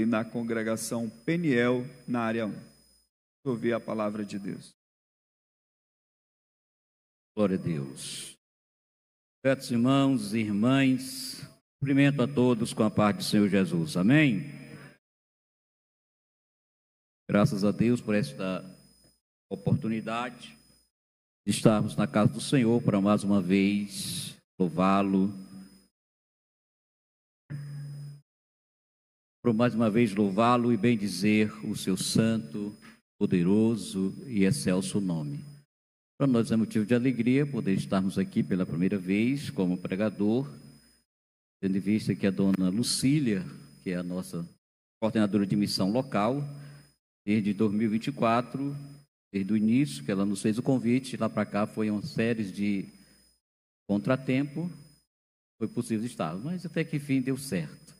na congregação Peniel, na área 1. Ouvir a palavra de Deus. Glória a Deus. Certos irmãos e irmãs, cumprimento a todos com a paz do Senhor Jesus. Amém? Graças a Deus por esta oportunidade de estarmos na casa do Senhor para mais uma vez louvá-lo. Por mais uma vez louvá-lo e bendizer o seu santo, poderoso e excelso nome. Para nós é motivo de alegria poder estarmos aqui pela primeira vez como pregador, tendo em vista que a dona Lucília, que é a nossa coordenadora de missão local, desde 2024, desde o início que ela nos fez o convite, lá para cá foi uma série de contratempo, foi possível estar, mas até que enfim deu certo.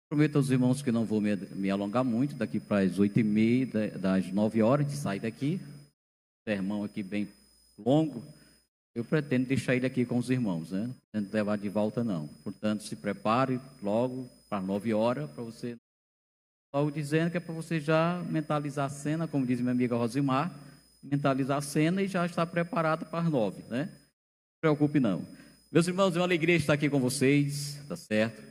Prometo aos irmãos que não vou me alongar muito, daqui para as 8h30, das 9 horas, a gente sai daqui, sermão aqui bem longo, eu pretendo deixar ele aqui com os irmãos, né? Não pretendo levar de volta não, portanto se prepare logo para as 9 horas, para você, logo dizendo que é para você já mentalizar a cena, como diz minha amiga Rosimar, mentalizar a cena e já estar preparado para as 9, né? Não se preocupe não. Meus irmãos, é uma alegria estar aqui com vocês, tá certo?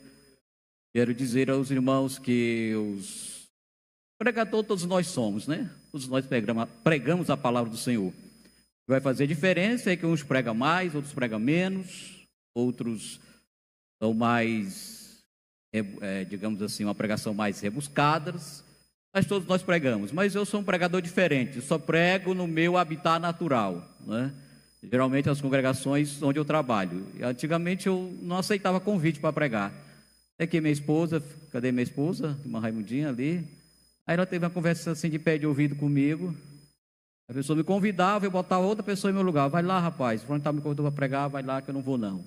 Quero dizer aos irmãos que os pregadores todos nós somos, né? Todos nós pregamos a palavra do Senhor. O que vai fazer diferença é que uns pregam mais, outros pregam menos, outros são mais, digamos assim, uma pregação mais rebuscada, mas todos nós pregamos. Mas eu sou um pregador diferente, eu só prego no meu habitat natural, né? Geralmente as congregações onde eu trabalho. Antigamente eu não aceitava convite para pregar. É que minha esposa, cadê minha esposa? Uma Raimundinha ali. Aí ela teve uma conversa assim de pé de ouvido comigo. A pessoa me convidava, eu botava outra pessoa em meu lugar. Vai lá, rapaz, quando está me convidando para pregar, vai lá que eu não vou não.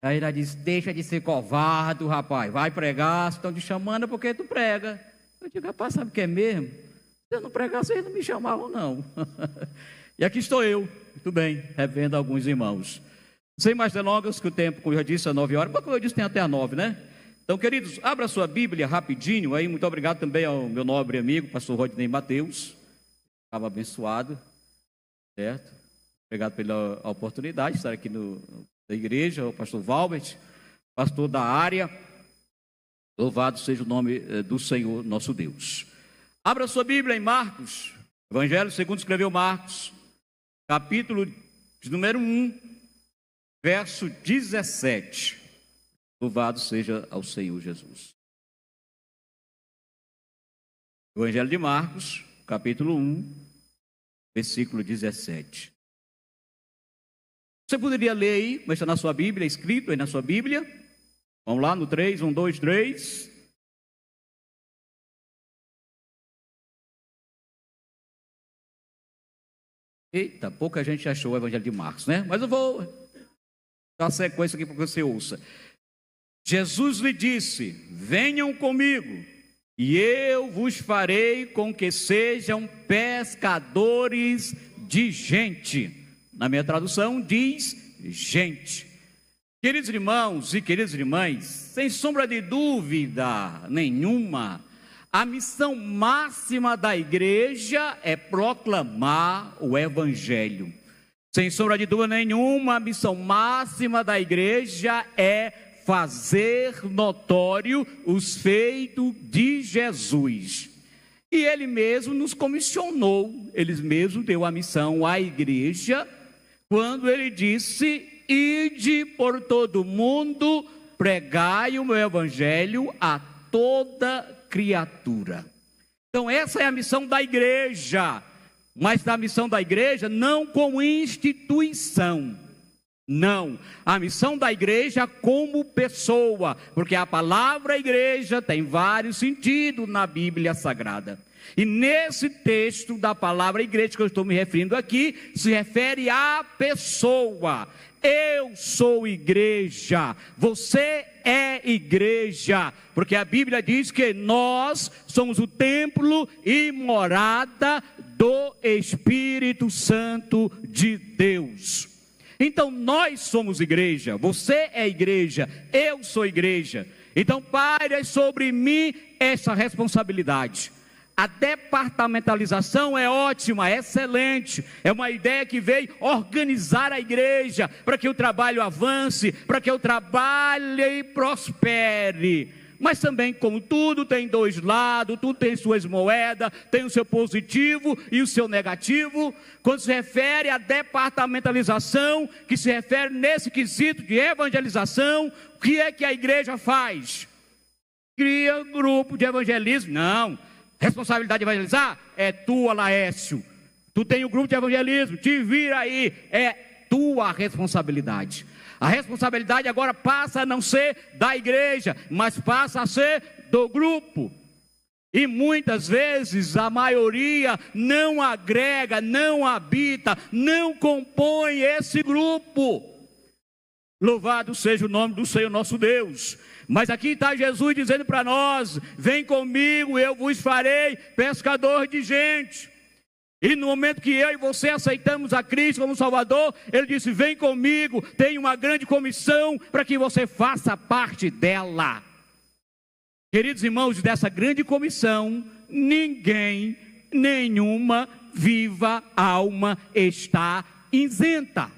Aí ela disse, deixa de ser covarde, rapaz, vai pregar, estão te chamando porque tu prega. Eu digo, rapaz, sabe o que é mesmo? Se eu não pregar, vocês não me chamavam não. E aqui estou eu, muito bem, revendo alguns irmãos. Sem mais delongas, que o tempo, como eu já disse, é 9 horas, mas como eu disse, tem até a 9, né? Então, queridos, abra sua Bíblia rapidinho aí. Muito obrigado também ao meu nobre amigo, pastor Rodney Mateus. Estava abençoado, certo? Obrigado pela oportunidade de estar aqui na igreja, o pastor Valbert, pastor da área. Louvado seja o nome do Senhor, nosso Deus. Abra sua Bíblia em Marcos, Evangelho segundo escreveu Marcos, capítulo de número 1, verso 17. Louvado seja ao Senhor Jesus. Evangelho de Marcos, capítulo 1, versículo 17. Você poderia ler aí, mas está na sua Bíblia, escrito aí na sua Bíblia. Vamos lá no 3, 1, 2, 3. Eita, pouca gente achou o Evangelho de Marcos, né? Mas eu vou dar sequência aqui para que você ouça. Jesus lhe disse, venham comigo, e eu vos farei com que sejam pescadores de gente. Na minha tradução diz gente. Queridos irmãos e queridas irmãs, sem sombra de dúvida nenhuma, a missão máxima da igreja é proclamar o Evangelho. Sem sombra de dúvida nenhuma, a missão máxima da igreja é fazer notório os feitos de Jesus. E ele mesmo nos comissionou, ele mesmo deu a missão à igreja, quando ele disse, ide por todo mundo, pregai o meu evangelho a toda criatura. Então essa é a missão da igreja, mas da missão da igreja não como instituição. Não, a missão da igreja como pessoa, porque a palavra igreja tem vários sentidos na Bíblia Sagrada. E nesse texto da palavra igreja que eu estou me referindo aqui, se refere à pessoa. Eu sou igreja, você é igreja, porque a Bíblia diz que nós somos o templo e morada do Espírito Santo de Deus. Então nós somos igreja, você é igreja, eu sou igreja. Então paire sobre mim essa responsabilidade. A departamentalização é ótima, é excelente, é uma ideia que veio organizar a igreja, para que o trabalho avance, para que o trabalho prospere. Mas também, como tudo tem dois lados, tudo tem suas moedas, tem o seu positivo e o seu negativo. Quando se refere à departamentalização, que se refere nesse quesito de evangelização, o que é que a igreja faz? Cria grupo de evangelismo? Não. Responsabilidade de evangelizar é tua, Laércio. Tu tem um grupo de evangelismo, te vira aí, é tua responsabilidade. A responsabilidade agora passa a não ser da igreja, mas passa a ser do grupo. E muitas vezes a maioria não agrega, não habita, não compõe esse grupo. Louvado seja o nome do Senhor nosso Deus. Mas aqui está Jesus dizendo para nós: vem comigo, eu vos farei pescador de gente. E no momento que eu e você aceitamos a Cristo como Salvador, Ele disse: vem comigo, tem uma grande comissão para que você faça parte dela. Queridos irmãos, dessa grande comissão, ninguém, nenhuma viva alma está isenta.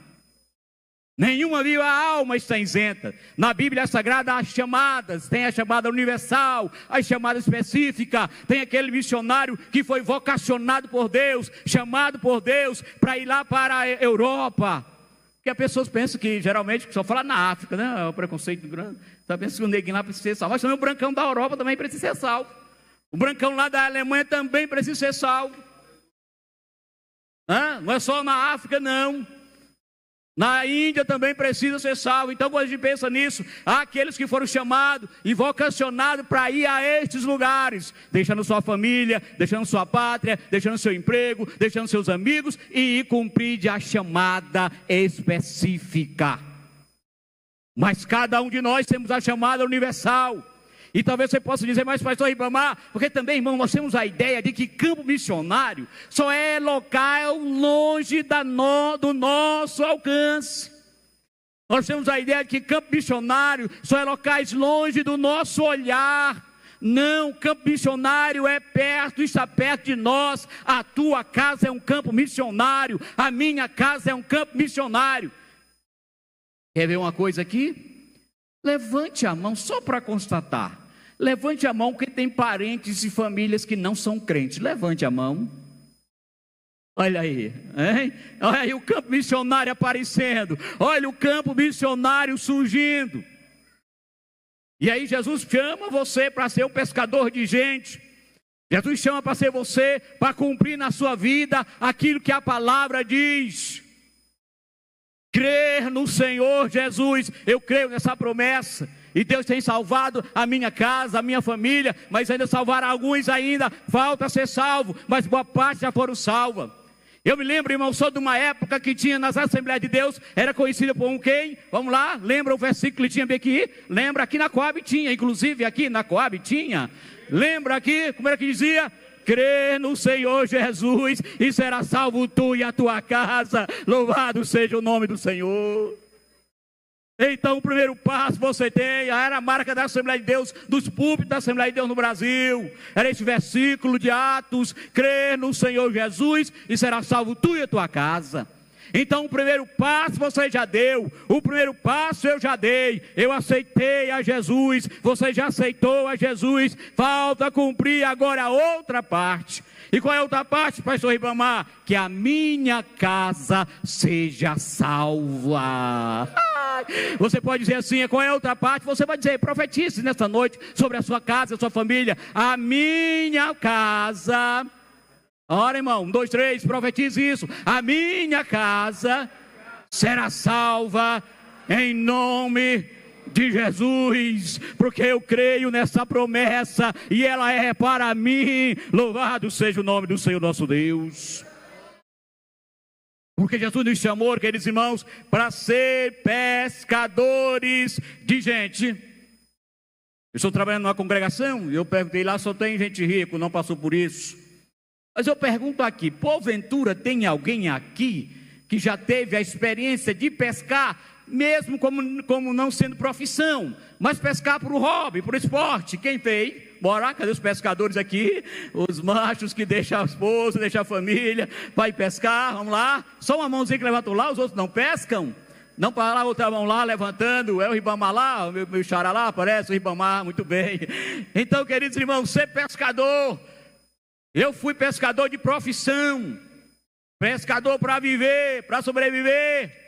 Nenhuma viva alma está isenta. Na Bíblia Sagrada há chamadas, tem a chamada universal, a chamada específica, tem aquele missionário que foi vocacionado por Deus, chamado por Deus para ir lá para a Europa. Porque as pessoas pensam que geralmente só fala na África, né? É o preconceito grande. Só pensa que o neguinho lá precisa ser salvo. Mas também o brancão da Europa também precisa ser salvo. O brancão lá da Alemanha também precisa ser salvo. Não é só na África, não. Na Índia também precisa ser salvo. Então quando a gente pensa nisso, há aqueles que foram chamados e vocacionados para ir a estes lugares, deixando sua família, deixando sua pátria, deixando seu emprego, deixando seus amigos e ir cumprir a chamada específica. Mas cada um de nós temos a chamada universal. E talvez você possa dizer: mas pastor Ribamar, porque também, irmão, nós temos a ideia de que campo missionário só é local longe do nosso alcance. Nós temos a ideia de que campo missionário só é locais longe do nosso olhar. Não, campo missionário é perto, está perto de nós. A tua casa é um campo missionário, a minha casa é um campo missionário. Quer ver uma coisa aqui? Levante a mão só para constatar. Levante a mão quem tem parentes e famílias que não são crentes. Levante a mão. Olha aí, hein? Olha aí o campo missionário aparecendo. Olha o campo missionário surgindo. E aí Jesus chama você para ser um pescador de gente. Jesus chama para ser você, para cumprir na sua vida aquilo que a palavra diz. Crer no Senhor Jesus. Eu creio nessa promessa. E Deus tem salvado a minha casa, a minha família, mas ainda salvará alguns ainda, falta ser salvo, mas boa parte já foram salvas. Eu me lembro, irmão, só de uma época que tinha nas Assembleias de Deus, era conhecida por um quem? Vamos lá, lembra o versículo que tinha bem aqui? Lembra aqui na Coab tinha, inclusive aqui na Coab tinha. Lembra aqui, como era que dizia? Crê no Senhor Jesus e será salvo tu e a tua casa. Louvado seja o nome do Senhor. Então o primeiro passo você tem, era a marca da Assembleia de Deus, dos púlpitos da Assembleia de Deus no Brasil, era esse versículo de Atos: crê no Senhor Jesus e será salvo tu e a tua casa. Então o primeiro passo você já deu, o primeiro passo eu já dei, eu aceitei a Jesus, você já aceitou a Jesus, falta cumprir agora a outra parte. E qual é a outra parte, pastor Ribamar? Que a minha casa seja salva. Você pode dizer assim: qual é a outra parte? Você vai dizer: profetize nesta noite sobre a sua casa, a sua família. A minha casa, ora irmão, 1, 2, 3, profetize isso. A minha casa será salva em nome de Jesus, porque eu creio nessa promessa e ela é para mim. Louvado seja o nome do Senhor nosso Deus. Porque Jesus nos chamou, queridos irmãos, para ser pescadores de gente. Eu estou trabalhando numa congregação e eu perguntei lá: só tem gente rica, não passou por isso. Mas eu pergunto aqui: porventura tem alguém aqui que já teve a experiência de pescar, mesmo como não sendo profissão, mas pescar por hobby, por esporte. Quem fez? Bora, cadê os pescadores aqui? Os machos que deixam a esposa, deixam a família, vai pescar, vamos lá. Só uma mãozinha que levantou lá, os outros não pescam? Não para lá, outra mão lá, levantando, é o Ribamar lá, o meu xará lá, aparece o Ribamar, muito bem. Então, queridos irmãos, ser pescador, eu fui pescador de profissão, pescador para viver, para sobreviver.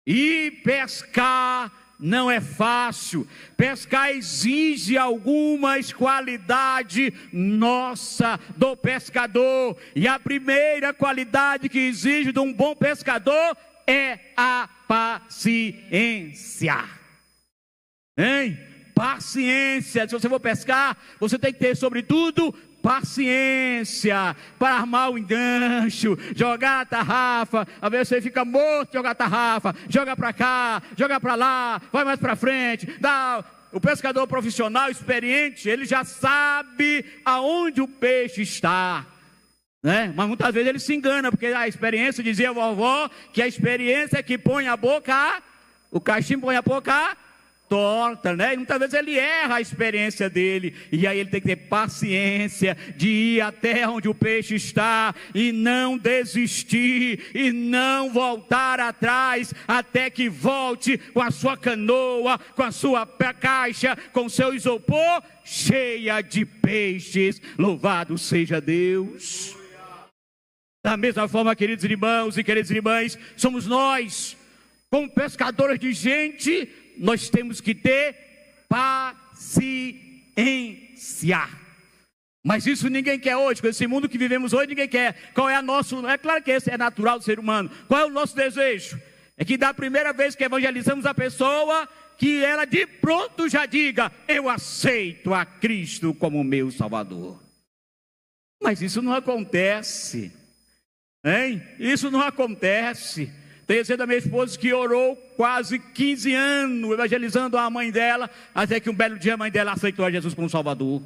E pescar não é fácil, pescar exige algumas qualidades nossa do pescador, e a primeira qualidade que exige de um bom pescador é a paciência. Hein? Paciência. Se você for pescar, você tem que ter, sobretudo, paciência para armar o engancho, jogar a tarrafa. Às vezes você fica morto de jogar a tarrafa, joga para cá, joga para lá, vai mais para frente. O pescador profissional experiente, ele já sabe aonde o peixe está, né? Mas muitas vezes ele se engana, porque a experiência, dizia a vovó, que a experiência é que põe a boca, o cachimbo põe a boca torta, né? E muitas vezes ele erra a experiência dele, e aí ele tem que ter paciência de ir até onde o peixe está, e não desistir, e não voltar atrás, até que volte com a sua canoa, com a sua caixa, com seu isopor, cheia de peixes. Louvado seja Deus. Da mesma forma, queridos irmãos e queridas irmãs, somos nós, como pescadores de gente, nós temos que ter paciência. Mas isso ninguém quer hoje, com esse mundo que vivemos hoje, ninguém quer. Qual é a nossa? É claro que esse é natural do ser humano. Qual é o nosso desejo? É que da primeira vez que evangelizamos a pessoa, que ela de pronto já diga: eu aceito a Cristo como meu Salvador. Mas isso não acontece, hein? Isso não acontece. Tem exemplo da minha esposa que orou quase 15 anos evangelizando a mãe dela, até que um belo dia a mãe dela aceitou a Jesus como Salvador.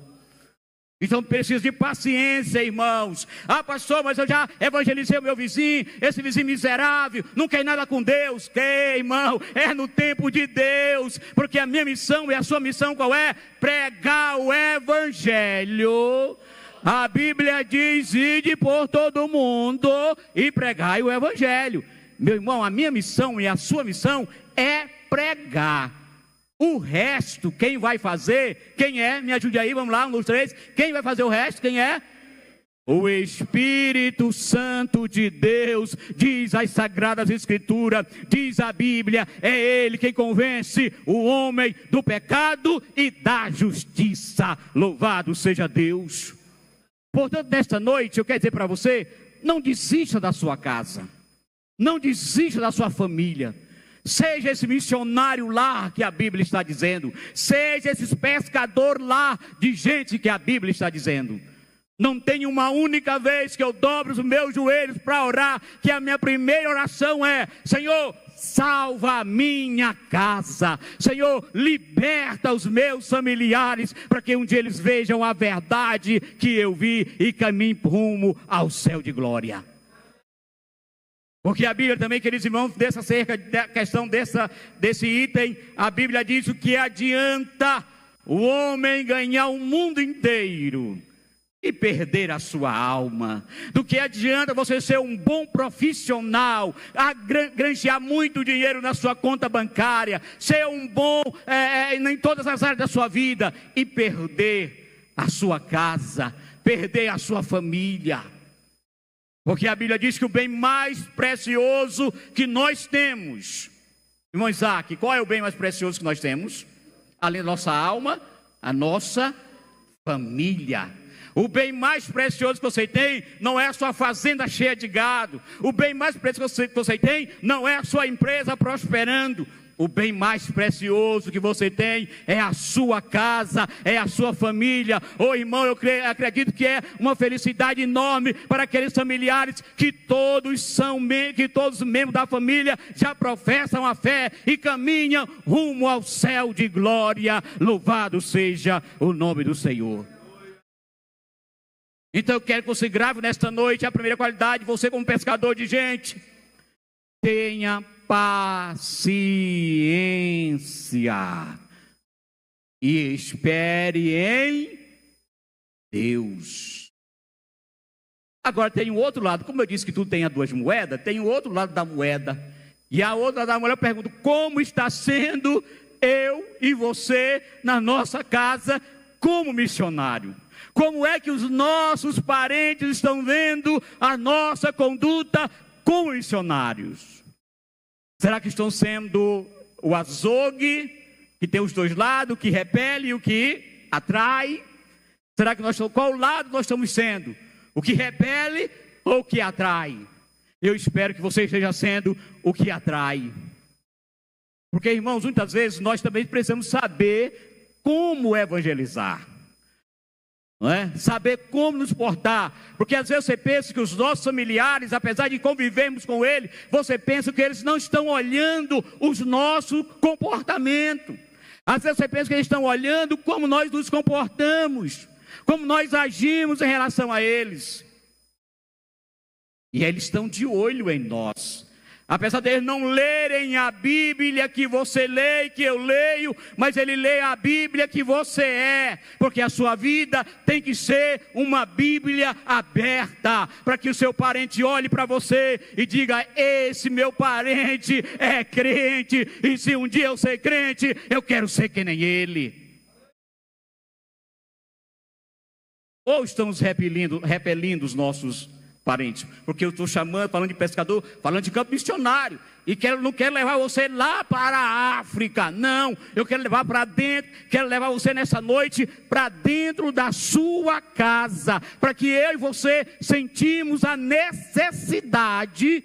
Então precisa de paciência, irmãos. Ah, pastor, mas eu já evangelizei o meu vizinho, esse vizinho miserável, não quer nada com Deus. Quer, irmão, é no tempo de Deus, porque a minha missão e a sua missão qual é? Pregar o evangelho. A Bíblia diz: ide por todo mundo e pregai o evangelho. Meu irmão, a minha missão e a sua missão é pregar. O resto, quem vai fazer? Quem é? Me ajude aí, vamos lá, 1, 2, 3. Quem vai fazer o resto? Quem é? O Espírito Santo de Deus, diz as Sagradas Escrituras, diz a Bíblia, é Ele quem convence o homem do pecado e da justiça. Louvado seja Deus. Portanto, nesta noite eu quero dizer para você: não desista da sua casa, não desista da sua família. Seja esse missionário lá que a Bíblia está dizendo, seja esse pescador lá de gente que a Bíblia está dizendo. Não tem uma única vez que eu dobro os meus joelhos para orar, que a minha primeira oração é: Senhor, salva a minha casa. Senhor, liberta os meus familiares, para que um dia eles vejam a verdade que eu vi e caminhem rumo ao céu de glória. Porque a Bíblia também, queridos irmãos, acerca da questão desse item, a Bíblia diz: o que adianta o homem ganhar o mundo inteiro e perder a sua alma? Do que adianta você ser um bom profissional, granjear muito dinheiro na sua conta bancária, ser um bom em todas as áreas da sua vida, e perder a sua casa, perder a sua família? Porque a Bíblia diz que o bem mais precioso que nós temos, irmão Isaac, qual é o bem mais precioso que nós temos? Além da nossa alma, a nossa família. O bem mais precioso que você tem não é a sua fazenda cheia de gado. O bem mais precioso que você tem não é a sua empresa prosperando. O bem mais precioso que você tem é a sua casa, é a sua família. Irmão, eu acredito que é uma felicidade enorme para aqueles familiares que todos membros da família já professam a fé e caminham rumo ao céu de glória. Louvado seja o nome do Senhor. Então eu quero que você grave nesta noite a primeira qualidade, você como pescador de gente. tenha paciência e espere em Deus. Agora tem o outro lado, como eu disse que tudo tem as duas moedas, tem o outro lado da moeda. E a outra da moeda eu pergunto, como está sendo eu e você na nossa casa como missionário? Como é que os nossos parentes estão vendo a nossa conduta como missionários? Será que estão sendo o açougue, que tem os dois lados, o que repele e o que atrai? Será que qual lado nós estamos sendo? O que repele ou o que atrai? Eu espero que você esteja sendo o que atrai. Porque, irmãos, muitas vezes nós também precisamos saber como evangelizar. Não é? Saber como nos portar. Porque às vezes você pensa que os nossos familiares, apesar de convivermos com eles, você pensa que eles não estão olhando os nossos comportamentos. Às vezes você pensa que eles estão olhando como nós nos comportamos, como nós agimos em relação a eles. E eles estão de olho em nós. Apesar de eles não lerem a Bíblia que você lê e que eu leio, mas ele lê a Bíblia que você é, porque a sua vida tem que ser uma Bíblia aberta, para que o seu parente olhe para você e diga: esse meu parente é crente, e se um dia eu ser crente, eu quero ser que nem ele. Ou estamos repelindo os nossos parentes, porque eu estou falando de pescador, falando de campo missionário, e não quero levar você lá para a África, não, eu quero levar para dentro, quero levar você nessa noite para dentro da sua casa, para que eu e você sentimos a necessidade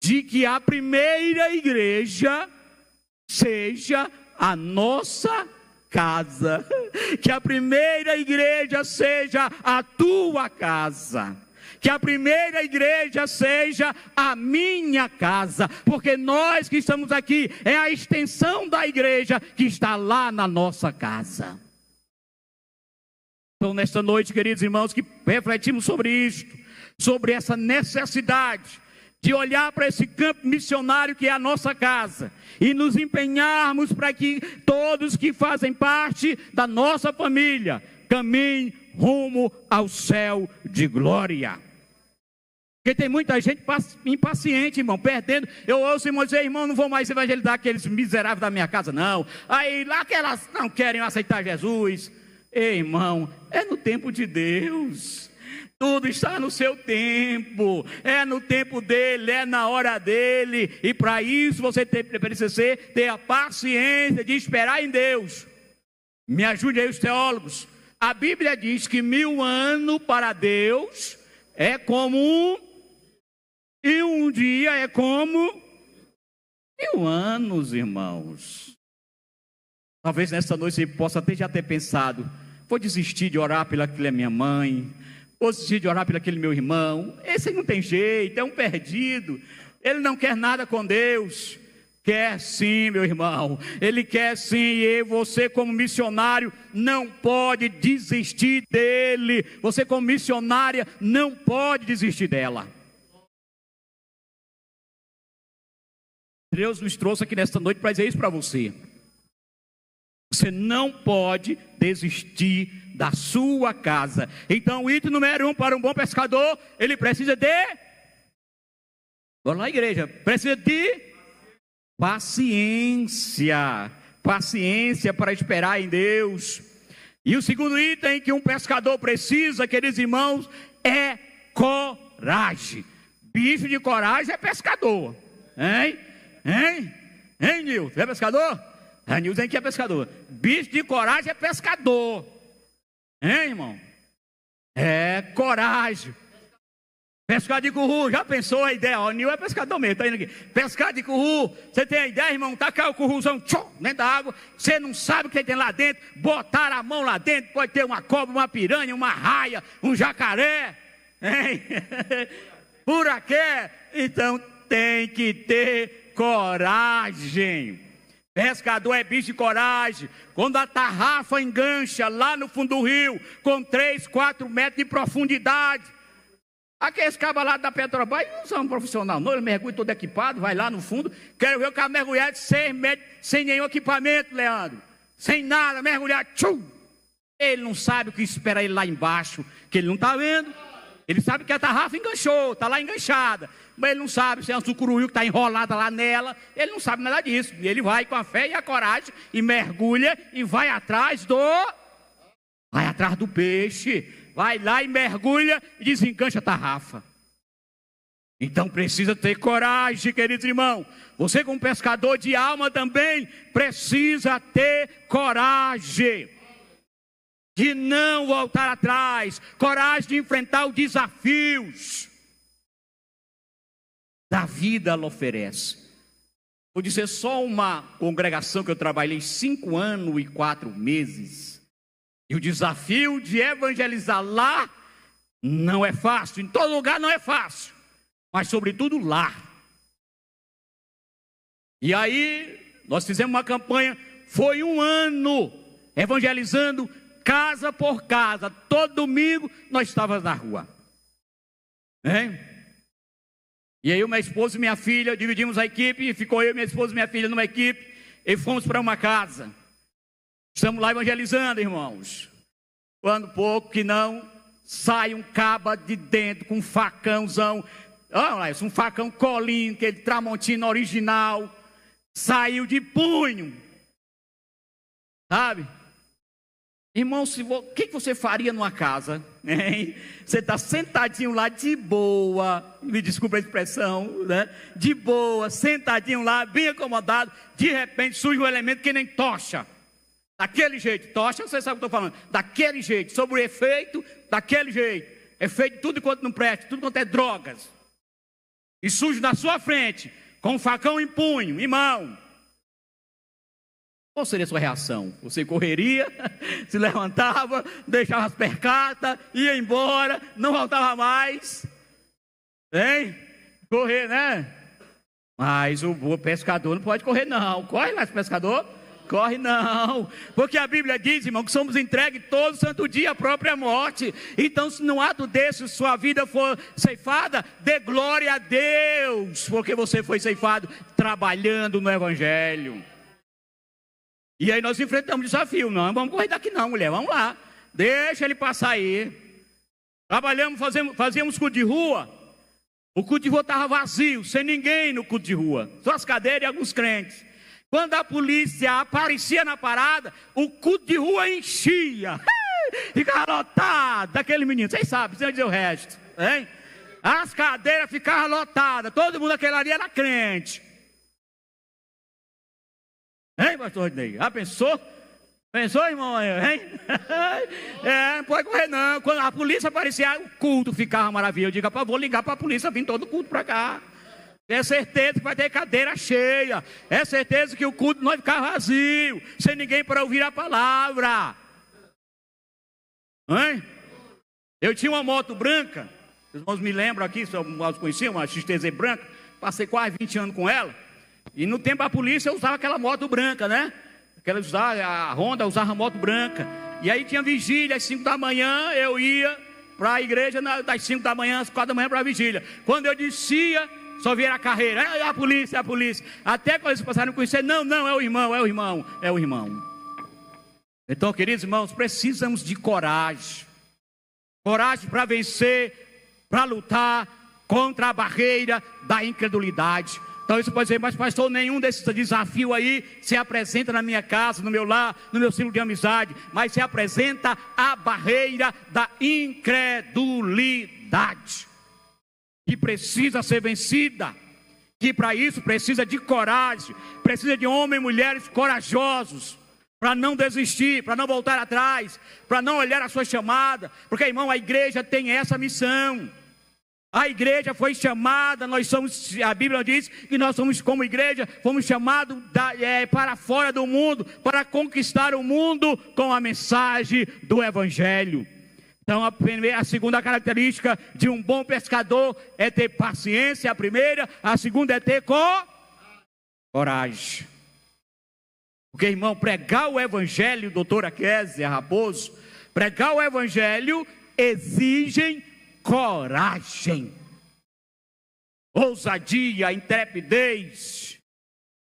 de que a primeira igreja seja a nossa casa, que a primeira igreja seja a tua casa, que a primeira igreja seja a minha casa, porque nós que estamos aqui é a extensão da igreja que está lá na nossa casa. Então, nesta noite, queridos irmãos, que refletimos sobre isto, sobre essa necessidade de olhar para esse campo missionário que é a nossa casa e nos empenharmos para que todos que fazem parte da nossa família caminhem rumo ao céu de glória. Porque tem muita gente impaciente, irmão, perdendo. Eu ouço irmão dizer: irmão, não vou mais evangelizar aqueles miseráveis da minha casa, não. Aí lá que elas não querem aceitar Jesus. Ei, irmão, é no tempo de Deus. Tudo está no seu tempo, é no tempo dele, é na hora dele, e para isso você precisa ter a paciência de esperar em Deus. Me ajude aí os teólogos. A Bíblia diz que 1000 anos para Deus é como e um dia é como 1000 anos, irmãos. Talvez nessa noite você possa até já ter pensado: vou desistir de orar pelaquela minha mãe, vou desistir de orar pelaquele meu irmão. Esse não tem jeito, é um perdido, ele não quer nada com Deus. Quer sim, meu irmão, ele quer sim, e você como missionário não pode desistir dele. Você como missionária não pode desistir dela. Deus nos trouxe aqui nesta noite para dizer isso para você. Você não pode desistir da sua casa. Então o item número 1 para um bom pescador, ele precisa de... Vamos lá, igreja, precisa de paciência. Paciência para esperar em Deus. E o segundo item que um pescador precisa, queridos irmãos, é coragem. Bicho de coragem é pescador. Hein, Nilson? É pescador? A Nilson aqui é pescador. Bicho de coragem é pescador. Hein, irmão? É coragem. Pescar de curru, já pensou a ideia? O Nil é pescador mesmo, tá indo aqui. Pescar de curru, você tem a ideia, irmão? Tacar o curruzão dentro da água, você não sabe o que tem lá dentro, botar a mão lá dentro, pode ter uma cobra, uma piranha, uma raia, um jacaré, hein? Buraqué. Então tem que ter coragem. Pescador é bicho de coragem. Quando a tarrafa engancha lá no fundo do rio, com 3, 4 metros de profundidade, Aqueles cabas lá da Petrobras não são profissional, não. Ele mergulha todo equipado, vai lá no fundo. Quero ver o cara mergulhar de 6 metros, sem nenhum equipamento, Leandro. Sem nada, mergulhar, tchum. Ele não sabe o que espera ele lá embaixo, que ele não está vendo. Ele sabe que a tarrafa enganchou, está lá enganchada. Mas ele não sabe se é um sucururu que está enrolada lá nela. Ele não sabe nada disso. E ele vai com a fé e a coragem e mergulha e vai atrás do peixe. Vai lá e mergulha e desengancha a tarrafa. Então precisa ter coragem, queridos irmãos. Você como pescador de alma também precisa ter coragem de não voltar atrás, coragem de enfrentar os desafios da vida lhe oferece. Vou dizer só uma congregação que eu trabalhei 5 anos e 4 meses. E o desafio de evangelizar lá não é fácil, em todo lugar não é fácil, mas sobretudo lá. E aí nós fizemos uma campanha, foi 1 ano evangelizando casa por casa. Todo domingo nós estávamos na rua. E aí minha esposa e minha filha dividimos a equipe, ficou eu, minha esposa e minha filha numa equipe, e fomos para uma casa. Estamos lá evangelizando, irmãos. Quando pouco que não, sai um caba de dentro com um facãozão. Olha, um facão colinho, aquele Tramontina original. Saiu de punho. Sabe? Irmão, o que você faria numa casa? Hein? Você está sentadinho lá de boa, me desculpa a expressão, né? De boa, sentadinho lá, bem acomodado. De repente surge um elemento que nem tocha. Daquele jeito, tocha, você sabe o que eu estou falando. Daquele jeito, sobre o efeito, daquele jeito. Efeito de tudo quanto não presta, tudo quanto é drogas. E surge na sua frente, com um facão em punho, em mão. Qual seria a sua reação? Você correria, se levantava, deixava as percatas, ia embora, não voltava mais. Hein? Correr, né? Mas o pescador não pode correr não. Corre lá, pescador. Corre não, porque a Bíblia diz, irmão, que somos entregues todo santo dia à própria morte. Então, se num ato desse sua vida for ceifada, dê glória a Deus, porque você foi ceifado trabalhando no Evangelho. E aí nós enfrentamos o desafio. Não vamos correr daqui não, mulher, vamos lá, deixa ele passar aí. Trabalhamos, fazíamos culto de rua. O culto de rua estava vazio, sem ninguém no culto de rua, só as cadeiras e alguns crentes. Quando a polícia aparecia na parada, o culto de rua enchia. Ficava lotado daquele menino. Vocês sabem, sem dizer o resto. Hein? As cadeiras ficavam lotadas. Todo mundo aquele ali era crente. Hein, pastor Rodney? Já pensou? Pensou, irmão? Hein? Não pode correr não. Quando a polícia aparecia, o culto ficava maravilhoso. Eu digo, vou ligar para a polícia vir todo o culto para cá. É certeza que vai ter cadeira cheia. É certeza que o culto não vai ficar vazio, sem ninguém para ouvir a palavra. Hein? Eu tinha uma moto branca. Os irmãos me lembram aqui, se eu conhecia, uma XTZ branca. Passei quase 20 anos com ela. E no tempo da polícia eu usava aquela moto branca, né? A Honda usava a moto branca. E aí tinha vigília às 5 da manhã. Eu ia para a igreja das 5 da manhã às 4 da manhã para a vigília. Quando eu descia, só vieram a carreira, é a polícia. Até quando eles passaram a conhecer, não, é o irmão. Então, queridos irmãos, precisamos de coragem. Coragem para vencer, para lutar contra a barreira da incredulidade. Então isso pode dizer, mas pastor, nenhum desses desafios aí se apresenta na minha casa, no meu lar, no meu círculo de amizade. Mas se apresenta a barreira da incredulidade, que precisa ser vencida, que para isso precisa de coragem, precisa de homens e mulheres corajosos, para não desistir, para não voltar atrás, para não olhar a sua chamada, porque irmão, a igreja tem essa missão. A igreja foi chamada, a Bíblia diz que nós somos como igreja, fomos chamados para fora do mundo, para conquistar o mundo com a mensagem do Evangelho. Então a segunda característica de um bom pescador é ter paciência, a primeira. A segunda é ter coragem. Porque irmão, pregar o Evangelho, doutora Kézia Raposo, pregar o Evangelho exige coragem, ousadia, intrepidez.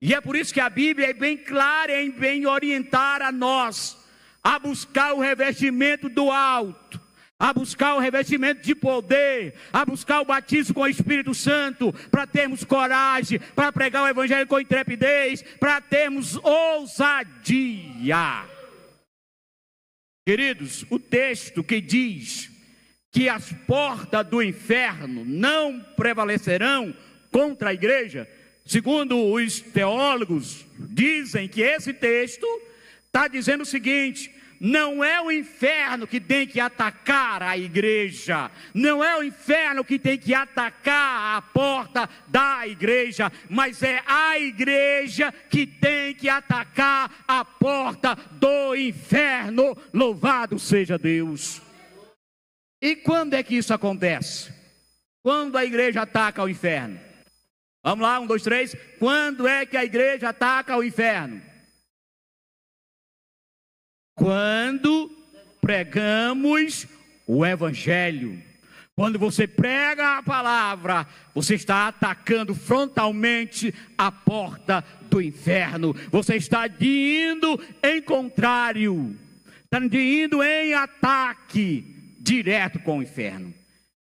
E é por isso que a Bíblia é bem clara em bem orientar a nós a buscar o revestimento do alto, a buscar o revestimento de poder, a buscar o batismo com o Espírito Santo, para termos coragem, para pregar o Evangelho com intrepidez, para termos ousadia. Queridos, o texto que diz que as portas do inferno não prevalecerão contra a igreja, segundo os teólogos, dizem que esse texto está dizendo o seguinte: não é o inferno que tem que atacar a igreja, não é o inferno que tem que atacar a porta da igreja, mas é a igreja que tem que atacar a porta do inferno. Louvado seja Deus! E quando é que isso acontece? Quando a igreja ataca o inferno? Vamos lá, 1, 2, 3. Quando é que a igreja ataca o inferno? Quando pregamos o Evangelho. Quando você prega a palavra, você está atacando frontalmente a porta do inferno. Você está indo em contrário, está indo em ataque direto com o inferno.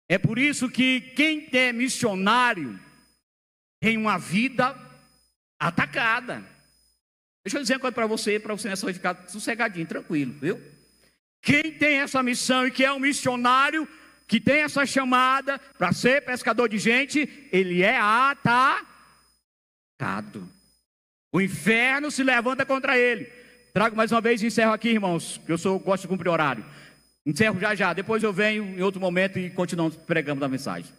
É por isso que quem é missionário tem uma vida atacada. Deixa eu dizer uma coisa para você nessa ficar sossegadinho, tranquilo, viu? Quem tem essa missão e que é um missionário, que tem essa chamada para ser pescador de gente, ele é atacado. O inferno se levanta contra ele. Trago mais uma vez e encerro aqui, irmãos, que eu gosto de cumprir horário. Encerro já, depois eu venho em outro momento e continuamos pregando a mensagem.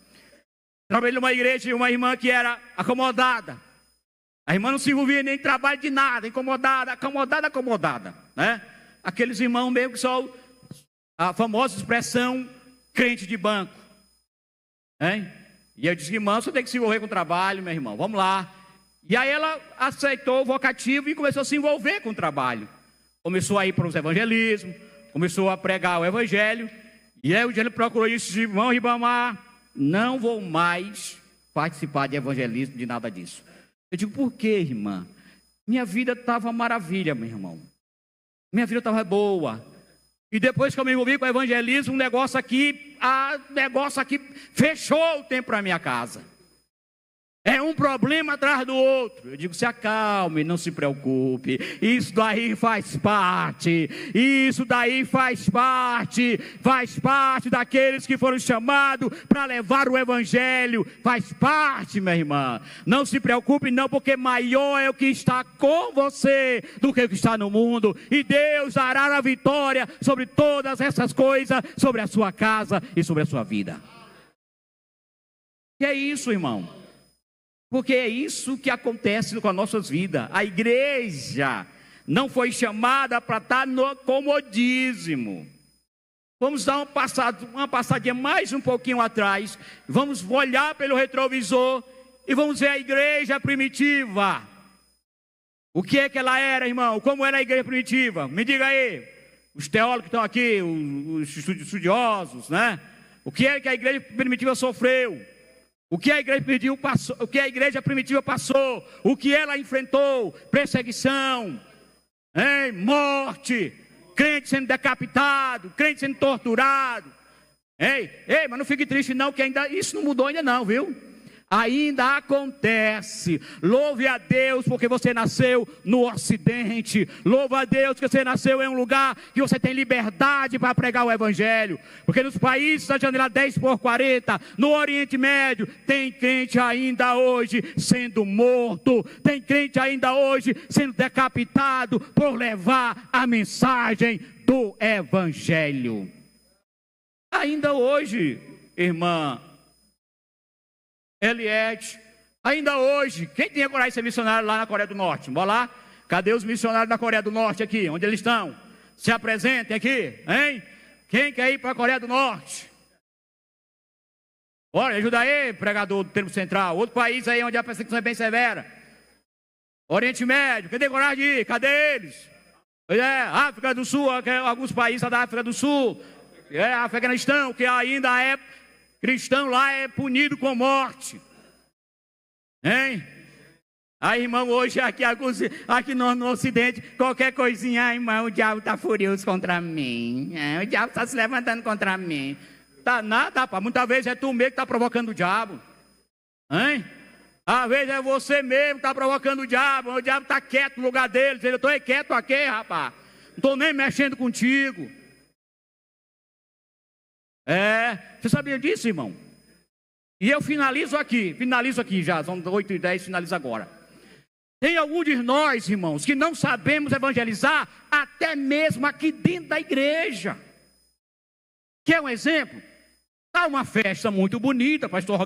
Trabalhei numa igreja e uma irmã que era acomodada. A irmã não se envolvia nem em trabalho de nada, acomodada, né? Aqueles irmãos mesmo que são a famosa expressão crente de banco, hein? E eu disse: irmã, você tem que se envolver com o trabalho, meu irmão, vamos lá. E aí ela aceitou o vocativo e começou a se envolver com o trabalho. Começou a ir para os evangelismos, começou a pregar o evangelho. E aí o dia ele procurou e disse: irmão Ribamar, não vou mais participar de evangelismo, de nada disso. Eu digo: por quê, irmã? Minha vida estava maravilha, meu irmão. Minha vida estava boa. E depois que eu me envolvi com o evangelismo, um negócio aqui fechou o tempo para a minha casa. É um problema atrás do outro. Eu digo: se acalme, não se preocupe. Isso daí faz parte. Faz parte daqueles que foram chamados para levar o evangelho. Faz parte, minha irmã. Não se preocupe não, porque maior é o que está com você do que o que está no mundo. E Deus dará a vitória sobre todas essas coisas, sobre a sua casa e sobre a sua vida. E é isso, irmão. Porque é isso que acontece com as nossas vidas. A igreja não foi chamada para estar no comodismo. Vamos dar uma passadinha mais um pouquinho atrás. Vamos olhar pelo retrovisor e vamos ver a igreja primitiva. O que é que ela era, irmão? Como era a igreja primitiva? Me diga aí. Os teólogos que estão aqui, os estudiosos, né? O que é que a igreja primitiva sofreu? O que a igreja primitiva passou? O que ela enfrentou? Perseguição, morte, crente sendo decapitado, crente sendo torturado. Mas não fique triste não, que ainda isso não mudou ainda não, viu? Ainda acontece. Louve a Deus porque você nasceu no Ocidente. Louve a Deus que você nasceu em um lugar que você tem liberdade para pregar o Evangelho. Porque nos países da janela 10/40, no Oriente Médio, tem crente ainda hoje sendo morto. Tem crente ainda hoje sendo decapitado por levar a mensagem do Evangelho. Ainda hoje, irmã Eliette, ainda hoje, quem tem coragem de ser missionário lá na Coreia do Norte? Bora lá? Cadê os missionários da Coreia do Norte aqui? Onde eles estão? Se apresentem aqui, hein? Quem quer ir para a Coreia do Norte? Bora, ajuda aí, pregador do Termo Central. Outro país aí onde a perseguição é bem severa. Oriente Médio, quem tem coragem de ir? Cadê eles? África do Sul, alguns países da África do Sul. Afeganistão, que ainda é Cristão lá é punido com morte. Hein? Aí, irmão, hoje aqui no Ocidente, qualquer coisinha, irmão, o diabo está furioso contra mim. O diabo está se levantando contra mim. Tá nada, rapaz. Muitas vezes é tu mesmo que está provocando o diabo. Hein? Às vezes é você mesmo que está provocando o diabo está quieto no lugar dele, dizendo, eu estou quieto aqui, rapaz. Não estou nem mexendo contigo. Você sabia disso, irmão? E eu finalizo aqui já, são 8h10, finalizo agora. Tem alguns de nós, irmãos, que não sabemos evangelizar, até mesmo aqui dentro da igreja. Quer um exemplo? Há uma festa muito bonita, o pastor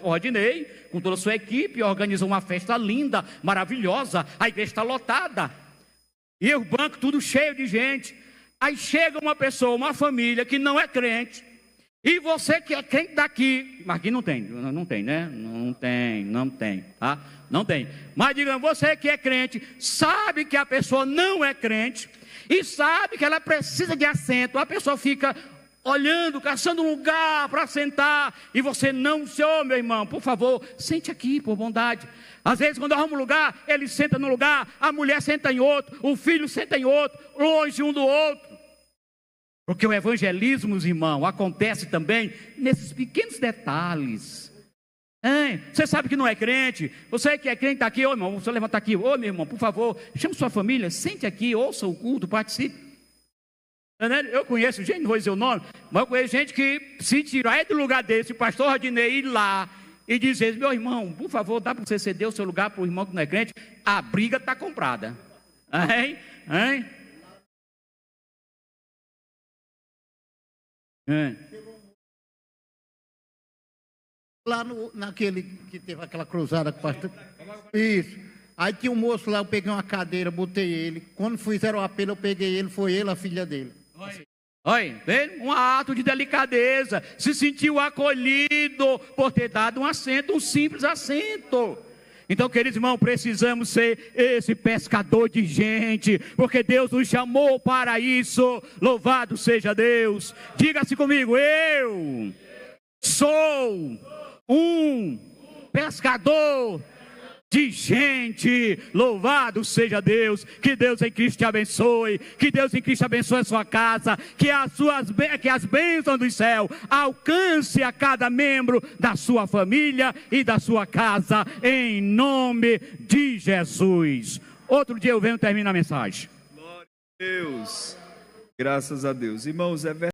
Rodinei, com toda a sua equipe, organiza uma festa linda, maravilhosa, a igreja está lotada, e o banco tudo cheio de gente. Aí chega uma pessoa, uma família que não é crente, e você que é crente daqui, mas aqui não tem, né? Não tem, tá? Não tem. Mas digamos, você que é crente, sabe que a pessoa não é crente, e sabe que ela precisa de assento, a pessoa fica olhando, caçando um lugar para sentar, e você não, senhor, meu irmão, por favor, sente aqui, por bondade. Às vezes quando arruma um lugar, ele senta num lugar, a mulher senta em outro, o filho senta em outro, longe um do outro. Porque o evangelismo, meus irmãos, acontece também nesses pequenos detalhes. Você sabe que não é crente, você que é crente está aqui, ô irmão, você levanta aqui, ô meu irmão, por favor, chame sua família, sente aqui, ouça o culto, participe. Eu conheço gente, não vou dizer o nome, mas eu conheço gente que se tirar do lugar desse, o pastor Rodinei ir lá e dizer, meu irmão, por favor, dá para você ceder o seu lugar para o irmão que não é crente, a briga está comprada. Lá naquele que teve aquela cruzada com o pastor. Isso. Aí tinha um moço lá, eu peguei uma cadeira, botei ele. Quando fizeram o apelo, eu peguei ele, foi ele, a filha dele. Olha, um ato de delicadeza, se sentiu acolhido por ter dado um assento, um simples assento. Então, queridos irmãos, precisamos ser esse pescador de gente, porque Deus nos chamou para isso. Louvado seja Deus. Diga-se comigo, eu sou um pescador de gente. Louvado seja Deus. Que Deus em Cristo te abençoe, que Deus em Cristo abençoe a sua casa, que as bênçãos do céu alcance a cada membro da sua família e da sua casa, em nome de Jesus. Outro dia eu venho e termino a mensagem. Glória a Deus, graças a Deus. Irmãos, é verdade.